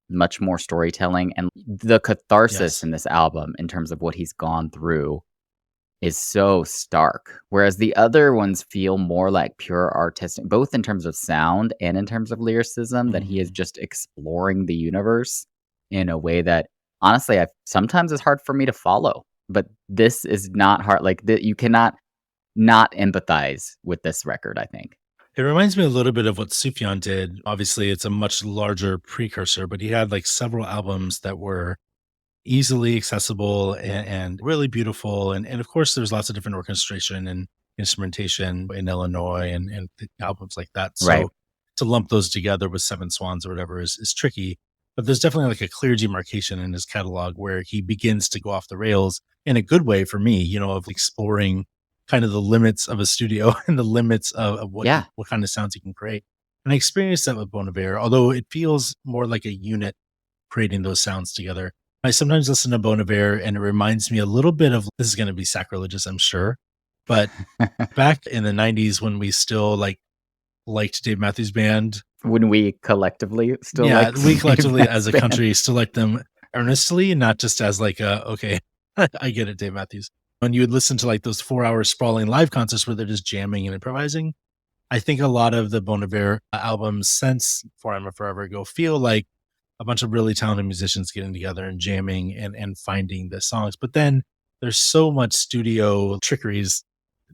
much more storytelling, and the catharsis Yes. in this album in terms of what he's gone through is so stark. Whereas the other ones feel more like pure artistic, both in terms of sound and in terms of lyricism, that he is Mhm. just exploring the universe in a way that honestly, I sometimes is hard for me to follow. But this is not hard. Like you cannot not empathize with this record, I think. It reminds me a little bit of what Sufjan did. Obviously, it's a much larger precursor, but he had like several albums that were easily accessible and really beautiful. And of course, there's lots of different orchestration and instrumentation in Illinois and albums like that. Right. So to lump those together with Seven Swans or whatever is tricky. But there's definitely like a clear demarcation in his catalog where he begins to go off the rails in a good way for me, of exploring kind of the limits of a studio and the limits of Yeah. what kind of sounds you can create. And I experienced that with Bon Iver, although it feels more like a unit creating those sounds together. I sometimes listen to Bon Iver and it reminds me a little bit of this is going to be sacrilegious, I'm sure. But back in the 90s when we still liked Dave Matthews Band. When we collectively still Yeah, like we collectively Dave as a Matthews country still like them earnestly, not just as like okay, I get it, Dave Matthews. When you would listen to like those 4 hour sprawling live concerts where they're just jamming and improvising, I think a lot of the Bon Iver albums since For Emma Forever Ago feel like a bunch of really talented musicians getting together and jamming and finding the songs. But then there's so much studio trickeries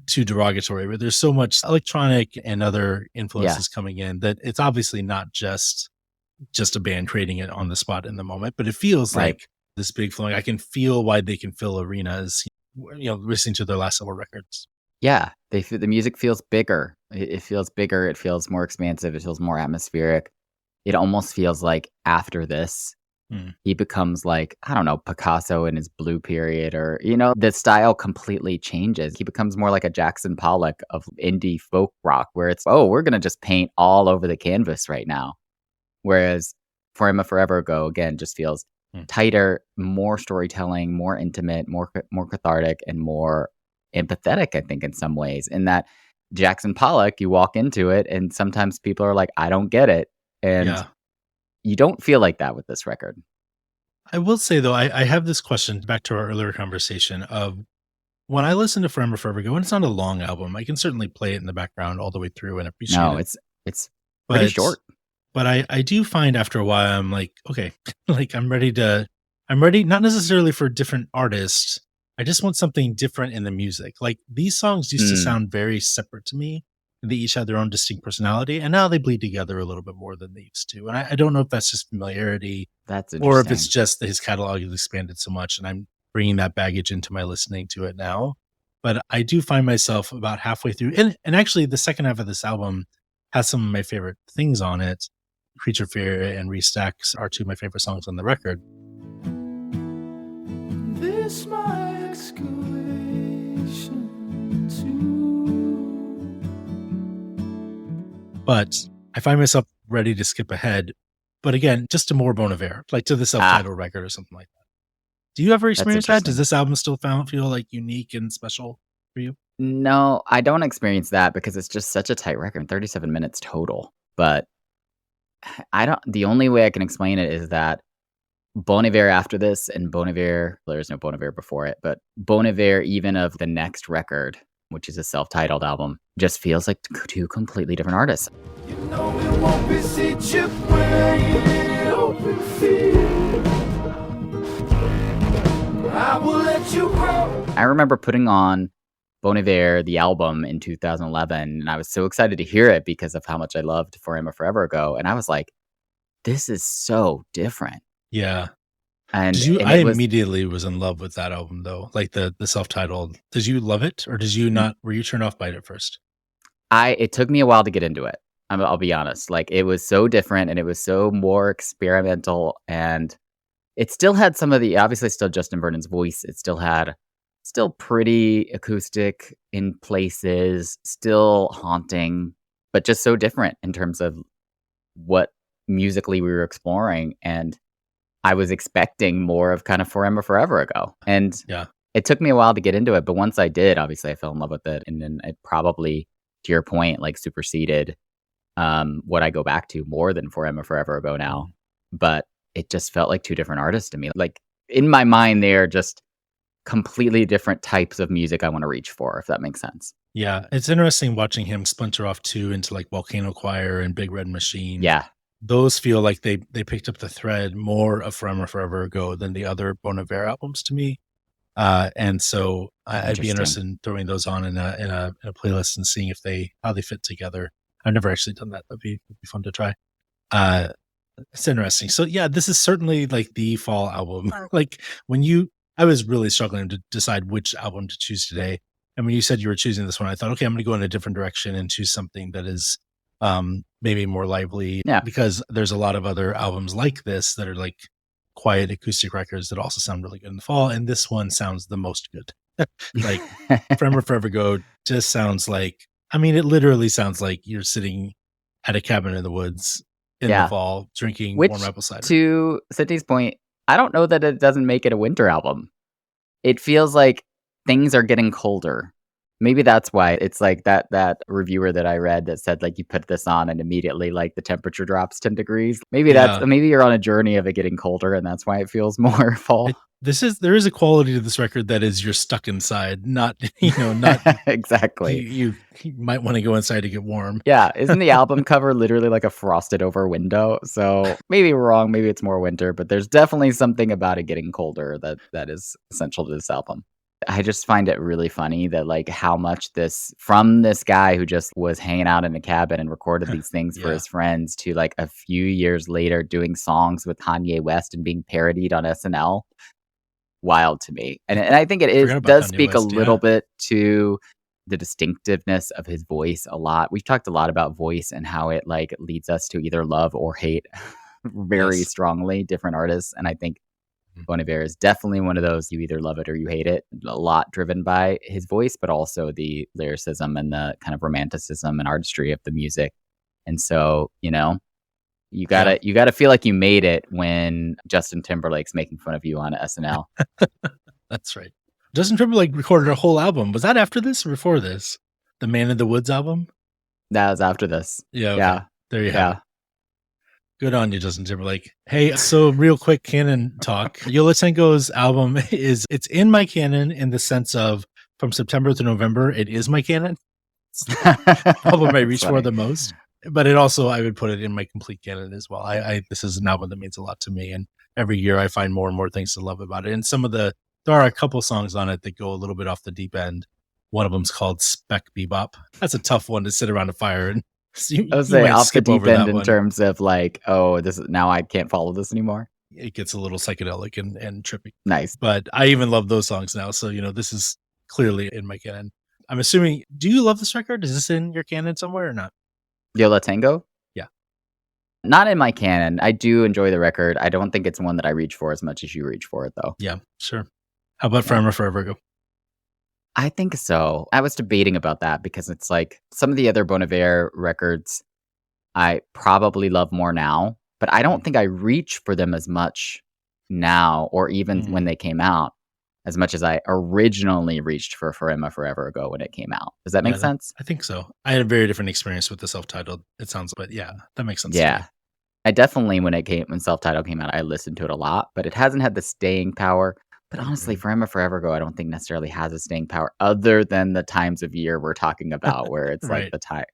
too derogatory, but there's so much electronic and other influences coming in that it's obviously not just a band creating it on the spot in the moment, but it feels Right. like this big flowing. I can feel why they can fill arenas, listening to their last several records. Yeah, the music feels bigger. It feels bigger. It feels more expansive. It feels more atmospheric. It almost feels like after this, he becomes like, I don't know, Picasso in his blue period, or, the style completely changes. He becomes more like a Jackson Pollock of indie folk rock, where it's, oh, we're going to just paint all over the canvas right now. Whereas For Emma Forever Ago, again, just feels tighter, more storytelling, more intimate, more cathartic, and more empathetic, I think, in some ways. In that Jackson Pollock, you walk into it and sometimes people are like, I don't get it. And you don't feel like that with this record. I will say though, I have this question back to our earlier conversation of when I listen to For Emma Forever Ago, and it's not a long album, I can certainly play it in the background all the way through and appreciate it. No, it's pretty short. But I do find after a while, I'm like, okay, like I'm ready, not necessarily for different artists. I just want something different in the music. Like these songs used to sound very separate to me. They each had their own distinct personality, and now they bleed together a little bit more than they used to. And I don't know if that's just familiarity, That's or if it's interesting. just that his catalog has expanded so much, and I'm bringing that baggage into my listening to it now. But I do find myself about halfway through, and actually the second half of this album has some of my favorite things on it. Creature Fear and Restacks are two of my favorite songs on the record. This my excavation too. But I find myself ready to skip ahead. But again, just to more Bon Iver, like to the self-titled record or something like that. Do you ever experience that? Does this album still feel like unique and special for you? No, I don't experience that because it's just such a tight record, 37 minutes total. But the only way I can explain it is that Bon Iver after this and Bon Iver, there's no Bon Iver before it, but Bon Iver even of the next record, which is a self-titled album, just feels like two completely different artists. You know it won't be open field. I will let you grow. I remember putting on Bon Iver, the album, in 2011, and I was so excited to hear it because of how much I loved For Emma Forever Ago. And I was like, this is so different. Yeah. And I immediately was in love with that album though, like the self-titled. Did you love it, or did you not? Were you turned off by it at first? It took me a while to get into it. I'll be honest. Like it was so different and it was so more experimental, and it still had some of the, obviously still Justin Vernon's voice. It still pretty acoustic in places, still haunting, but just so different in terms of what musically we were exploring. And I was expecting more of kind of For Emma Forever Ago. And It took me a while to get into it, but once I did, obviously I fell in love with it. And then it probably, to your point, like superseded what I go back to more than For Emma Forever Ago now. But it just felt like two different artists to me. Like in my mind, they're just completely different types of music I want to reach for, if that makes sense. Yeah, it's interesting watching him splinter off too into like Volcano Choir and Big Red Machine. Yeah. Those feel like they picked up the thread more of Forever Forever Ago than the other Bon Iver albums to me. And so I'd be interested in throwing those on in a playlist and seeing how they fit together. I've never actually done that. That'd be fun to try. It's interesting. So yeah, this is certainly like the fall album. Like I was really struggling to decide which album to choose today. And when you said you were choosing this one, I thought, okay, I'm going to go in a different direction and choose something that is maybe more lively. Yeah. Because there's a lot of other albums like this that are like quiet acoustic records that also sound really good in the fall. And this one sounds the most good. Like Forever Forever Go just sounds like, I mean, it literally sounds like you're sitting at a cabin in the woods in the fall drinking warm apple cider. To Sydney's point, I don't know that it doesn't make it a winter album. It feels like things are getting colder. Maybe that's why it's like that reviewer that I read that said like you put this on and immediately like the temperature drops 10 degrees. Maybe maybe you're on a journey of it getting colder and that's why it feels more fall. There is a quality to this record that is you're stuck inside, not not exactly. You might want to go inside to get warm. Yeah, isn't the album cover literally like a frosted over window? So maybe we're wrong, maybe it's more winter, but there's definitely something about it getting colder that is essential to this album. I just find it really funny that like how much from this guy who just was hanging out in a cabin and recorded these things for his friends to like a few years later doing songs with Kanye West and being parodied on SNL. Wild to me. And I think it does speak a little bit to the distinctiveness of his voice a lot. We've talked a lot about voice and how it like leads us to either love or hate very strongly different artists. And I think Bon Iver is definitely one of those, you either love it or you hate it. A lot driven by his voice, but also the lyricism and the kind of romanticism and artistry of the music. And so, you gotta feel like you made it when Justin Timberlake's making fun of you on SNL. That's right. Justin Timberlake recorded a whole album. Was that after this or before this? The Man in the Woods album? That was after this. Yeah. Okay. Yeah. There you have it. Good on you, Justin Timberlake. Hey, so real quick canon talk. Yola Tengo's album it's in my canon in the sense of from September to November, it is my canon. It's the album I reach for the most. But it also, I would put it in my complete canon as well. This is an album that means a lot to me. And every year I find more and more things to love about it. And there are a couple songs on it that go a little bit off the deep end. One of them's called Spec Bebop. That's a tough one to sit around a fire and I was saying off the deep end in terms of like, now I can't follow this anymore. It gets a little psychedelic and trippy. Nice. But I even love those songs now. So, this is clearly in my canon. I'm assuming, do you love this record? Is this in your canon somewhere or not? Yola Tengo? Yeah. Not in my canon. I do enjoy the record. I don't think it's one that I reach for as much as you reach for it, though. Yeah, sure. How about Forever Forever Ago? I think so. I was debating about that because it's like some of the other Bon Iver records I probably love more now, but I don't think I reach for them as much now or even when they came out as much as I originally reached for Emma Forever Ago when it came out. Does that make sense? I think so. I had a very different experience with the self-titled, it sounds, but yeah, that makes sense. Yeah. I definitely, when self-titled came out, I listened to it a lot, but it hasn't had the staying power. But honestly, For Emma Forever Ago, I don't think necessarily has a staying power other than the times of year we're talking about where it's like the time.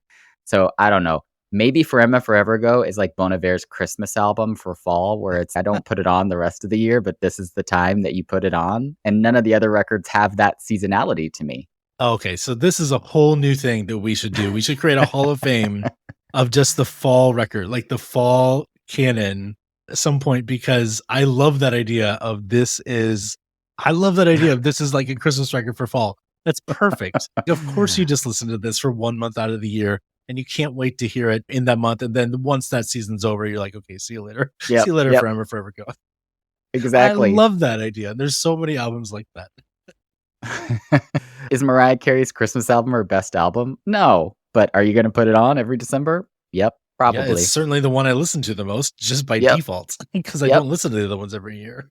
So I don't know. Maybe For Emma Forever Ago is like Bon Iver's Christmas album for fall, where I don't put it on the rest of the year, but this is the time that you put it on. And none of the other records have that seasonality to me. Okay, so this is a whole new thing that we should do. We should create a Hall of Fame of just the fall record, like the fall canon at some point, because I love that idea of this is like a Christmas record for fall. That's perfect. Of course, you just listen to this for 1 month out of the year. And you can't wait to hear it in that month. And then once that season's over, you're like, okay, see you later. See you later, Forever Forever Go. Exactly. I love that idea. There's so many albums like that. Is Mariah Carey's Christmas album her best album? No. But are you going to put it on every December? Yep, probably. Yeah, it's certainly the one I listen to the most, just by default, because I don't listen to the other ones every year.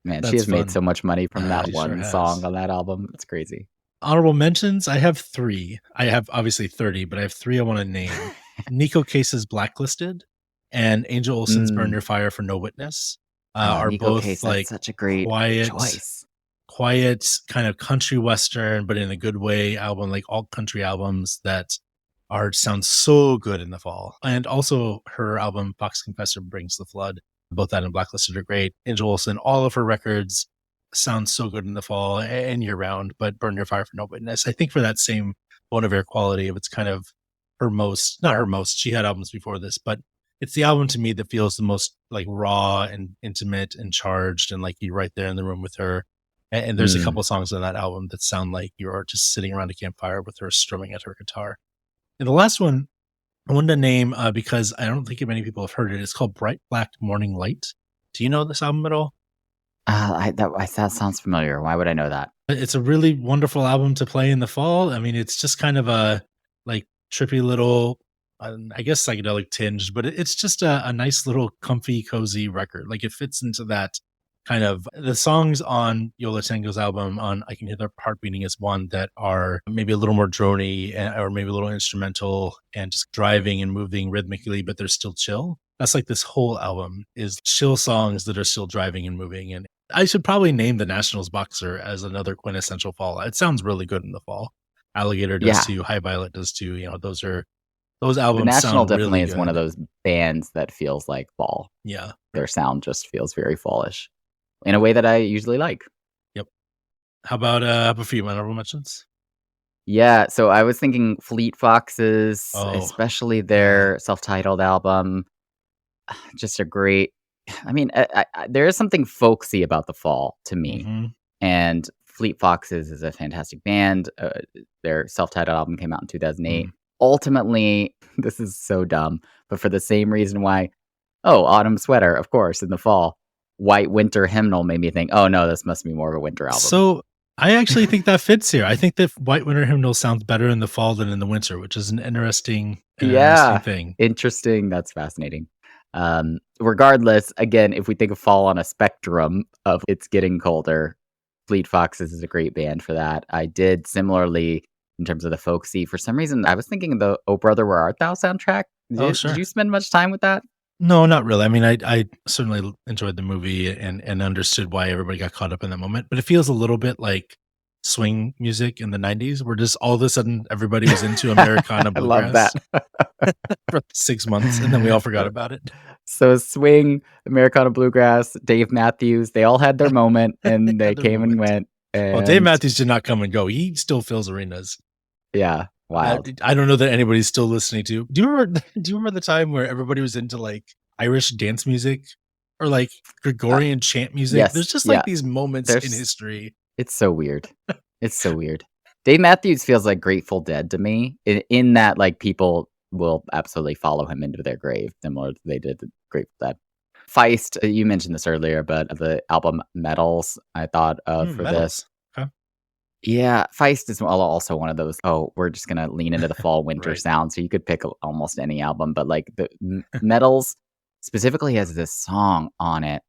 Man, she That's has made fun. so much money from that She sure one has. song on that album. It's crazy. Honorable mentions, I have 3. I have obviously 30, but I have 3 I want to name. Neko Case's Blacklisted and Angel Olsen's Burn Your Fire for No Witness are Nico both Case, that's like such a great choice. quiet kind of country western, but in a good way album, like all country albums that sound so good in the fall. And also her album Fox Confessor Brings the Flood. Both that and Blacklisted are great. Angel Olsen, all of her records sound so good in the fall and year round, but Burn Your Fire for No Witness, I think for that same Bon Iver quality of it's kind of not her most, she had albums before this, but it's the album to me that feels the most like raw and intimate and charged and like you're right there in the room with her. And there's a couple songs on that album that sound like you're just sitting around a campfire with her strumming at her guitar. And the last one I wanted to name because I don't think many people have heard it. It's called Brightblack Morning Light. Do you know this album at all? That sounds familiar. Why would I know that? It's a really wonderful album to play in the fall. I mean, it's just kind of a like trippy little, I guess psychedelic tinge, but it's just a nice little comfy, cozy record. Like it fits into that kind of the songs on Yola Tengo's album on I Can Hear the Heart Beating is one that are maybe a little more drony or maybe a little instrumental and just driving and moving rhythmically, but they're still chill. That's like this whole album is chill songs that are still driving and moving. And I should probably name the Nationals Boxer as another quintessential fall. It sounds really good in the fall. Alligator does too. High Violet does too. You know, those albums. The National sound definitely really is one of those bands that feels like fall. Yeah. Their sound just feels very fallish in a way that I usually like. Yep. How about for you, my honorable mentions? Yeah, so I was thinking Fleet Foxes, especially their self-titled album. Just a great. I mean, there is something folksy about the fall to me, and Fleet Foxes is a fantastic band. Their self-titled album came out in 2008. Ultimately, this is so dumb, but for the same reason why, Autumn Sweater, of course, in the fall. White Winter Hymnal made me think, oh no, this must be more of a winter album. So I actually think that fits here. I think that White Winter Hymnal sounds better in the fall than in the winter, which is an interesting thing. Interesting. That's fascinating. Regardless, again, if we think of fall on a spectrum of it's getting colder, Fleet Foxes is a great band for that. I did similarly in terms of the folksy. For some reason, I was thinking of the Oh Brother, Where Art Thou soundtrack. Did you spend much time with that? No, not really. I mean, I certainly enjoyed the movie and understood why everybody got caught up in that moment, but it feels a little bit like swing music in the 90s where just all of a sudden everybody was into Americana bluegrass. I love that. For 6 months and then we all forgot about it. So swing, Americana bluegrass, Dave Matthews, they all had their moment and they came and went. And well, Dave Matthews did not come and go. He still fills arenas. Yeah. Wild. I don't know that anybody's still listening to. Do you remember the time where everybody was into like Irish dance music or like Gregorian chant music? Yes, There's just like these moments in history. It's so weird. It's so weird. Dave Matthews feels like Grateful Dead to me in that like people will absolutely follow him into their grave, similar to they did the Grateful Dead. Feist, you mentioned this earlier, but the album Metals I thought of for this. Yeah, Feist is also one of those, we're just going to lean into the fall winter sound. So you could pick almost any album, but like the Metals specifically has this song on it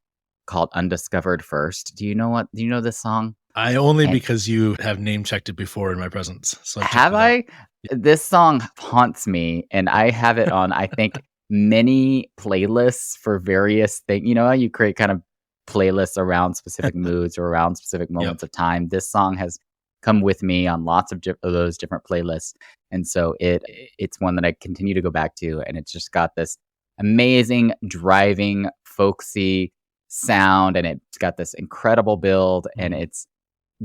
called Undiscovered First. Do you know this song? I only because you have name checked it before in my presence. So have I? This song haunts me and I have it on, I think, many playlists for various things. You know how you create kind of playlists around specific moods or around specific moments of time? This song has come with me on lots of those different playlists. And so it's one that I continue to go back to. And it's just got this amazing driving, folksy sound. And it's got this incredible build. And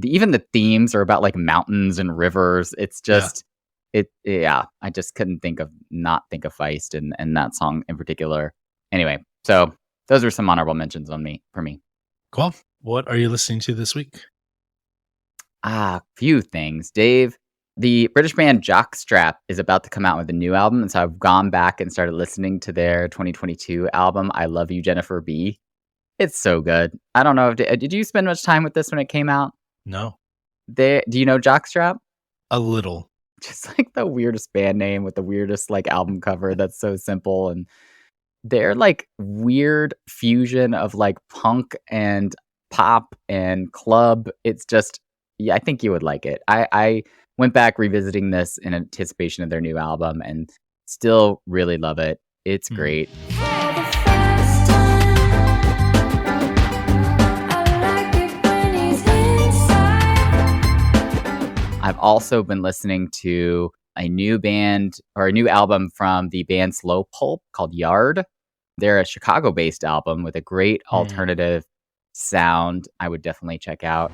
even the themes are about like mountains and rivers. It's just, I just couldn't not think of Feist and that song in particular. Anyway, so those are some honorable mentions for me. Cool. What are you listening to this week? Few things, Dave. The British band Jockstrap is about to come out with a new album, and so I've gone back and started listening to their 2022 album, I Love You, Jennifer B. It's so good. I don't know, did you spend much time with this when it came out? No. Do you know Jockstrap? A little. Just like the weirdest band name with the weirdest like album cover that's so simple, and they're like weird fusion of like punk and pop and club. It's just, yeah, I think you would like it. I went back revisiting this in anticipation of their new album and still really love it. It's great. I've also been listening to a new band or a new album from the band Slow Pulp called Yard. They're a Chicago-based album with a great alternative sound. I would definitely check out.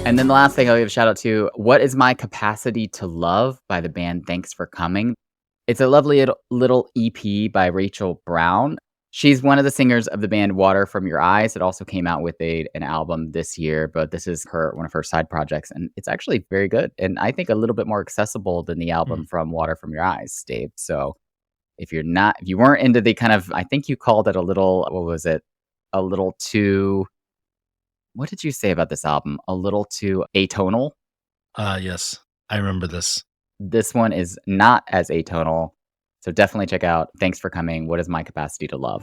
And then the last thing I'll give a shout out to, What Is My Capacity to Love by the band Thanks for Coming. It's a lovely little EP by Rachel Brown. She's one of the singers of the band Water From Your Eyes. It also came out with an album this year, but this is one of her side projects, and it's actually very good. And I think a little bit more accessible than the album from Water From Your Eyes, Dave. So if you weren't into the kind of, I think you called it a little, what was it? A little too, what did you say about this album? A little too atonal? Yes, I remember this. This one is not as atonal, so definitely check out Thanks for Coming. What Is My Capacity to Love?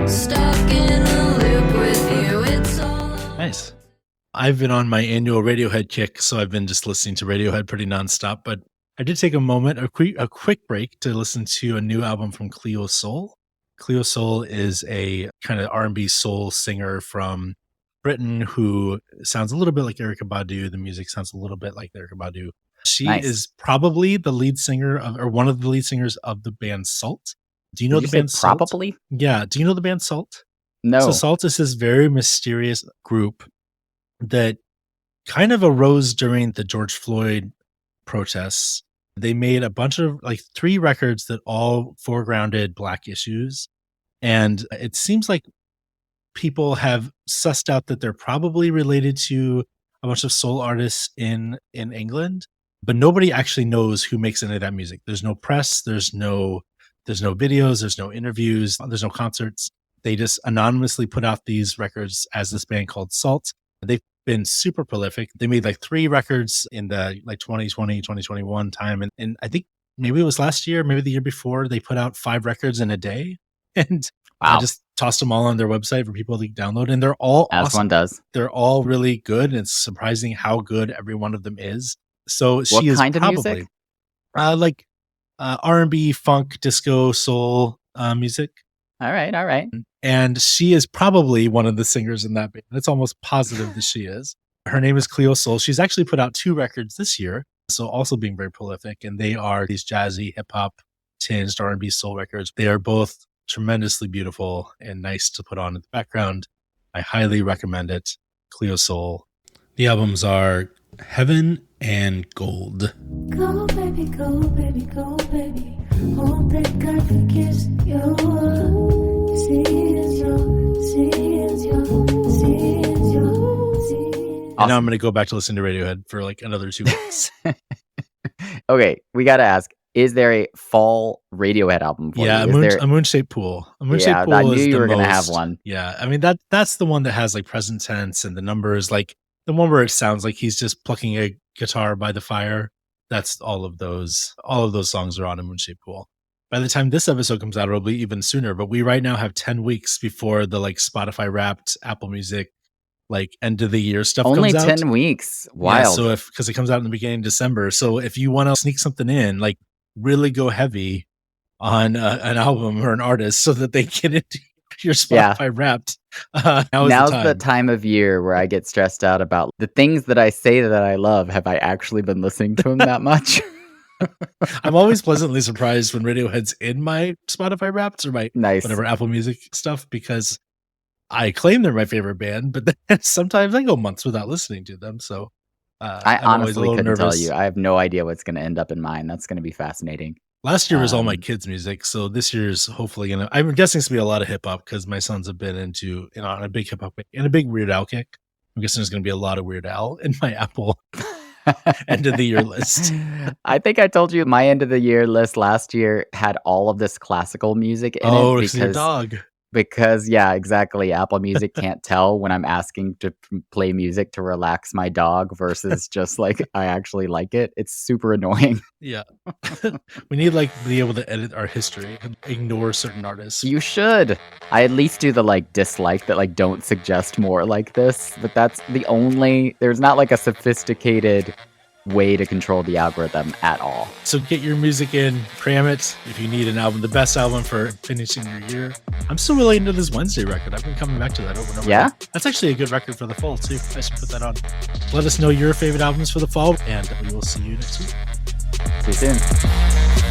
Stuck in a loop with you, it's all Nice. I've been on my annual Radiohead kick, so I've been just listening to Radiohead pretty nonstop, but I did take a quick break to listen to a new album from Cleo Sol. Cleo Sol is a kind of R&B soul singer from Britain who sounds a little bit like Erykah Badu. The music sounds a little bit like Erykah Badu. She is probably the lead singer or one of the lead singers of the band Salt. Do you know the band Salt? Probably? Yeah. Do you know the band Salt? No. So Salt is this very mysterious group that kind of arose during the George Floyd protests. They made a bunch of 3 records that all foregrounded Black issues. And it seems like people have sussed out that they're probably related to a bunch of soul artists in England, but nobody actually knows who makes any of that music. There's no press, there's no videos, there's no interviews, there's no concerts. They just anonymously put out these records as this band called Salt. They've been super prolific. They made 3 records in the 2020, 2021 time. And I think maybe it was last year, maybe the year before, they put out 5 records in a day. And I just tossed them all on their website for people to download. And they're all as awesome. One does. They're all really good. And it's surprising how good every one of them is. So what she is kind of probably music? R&B, funk, disco, soul music. All right. And she is probably one of the singers in that band. It's almost positive that she is. Her name is Cleo Sol. She's actually put out 2 records this year, so also being very prolific. And they are these jazzy, hip-hop, tinged R&B soul records. They are both tremendously beautiful and nice to put on in the background. I highly recommend it. Cleo Sol. The albums are Heaven and Gold. Go, baby, go, baby, go, baby. Hope that God forgives your sins, And now I'm going to go back to listen to Radiohead for another 2 weeks. Okay, we got to ask, is there a fall Radiohead album for you? A Moon-Shaped Pool. A Moon-Shaped Pool I knew is you the were going to most- have one. Yeah, I mean, that's the one that has present tense and the numbers, the one where it sounds like he's just plucking a guitar by the fire. That's all of those songs are on A Moon-Shaped Pool. By the time this episode comes out, it'll be even sooner, but we right now have 10 weeks before the Spotify Wrapped, Apple Music, end of the year stuff Only comes out. 10 weeks. Wild. Yeah, so because it comes out in the beginning of December. So if you want to sneak something in, really go heavy on an album or an artist so that they get into your Spotify Wrapped. Now's the time of year where I get stressed out about the things that I say that I love. Have I actually been listening to them that much? I'm always pleasantly surprised when Radiohead's in my Spotify Wrapped or my whatever Apple Music stuff, because I claim they're my favorite band, but then sometimes I go months without listening to them. So I honestly couldn't tell you. I have no idea what's going to end up in mine. That's going to be fascinating. Last year was all my kids' music, so this year's hopefully I'm guessing it's gonna be a lot of hip hop because my sons have been into on a big hip hop and a big Weird Al kick. I'm guessing there's gonna be a lot of Weird Al in my Apple end of the year list. I think I told you my end of the year list last year had all of this classical music in it because your dog. Because, yeah, exactly. Apple Music can't tell when I'm asking to play music to relax my dog versus just like I actually like it. It's super annoying. Yeah. We need like be able to edit our history and ignore certain artists. You should. I at least do the like dislike that like don't suggest more like this, but that's the only, there's not like a sophisticated way to control the algorithm at all. So get your music in, cram it if you need an album, the best album for finishing your year. I'm still really into this Wednesday record. I've been coming back to that over and over. Yeah? That's actually a good record for the fall too. I should put that on. Let us know your favorite albums for the fall, and we will see you next week. See you soon.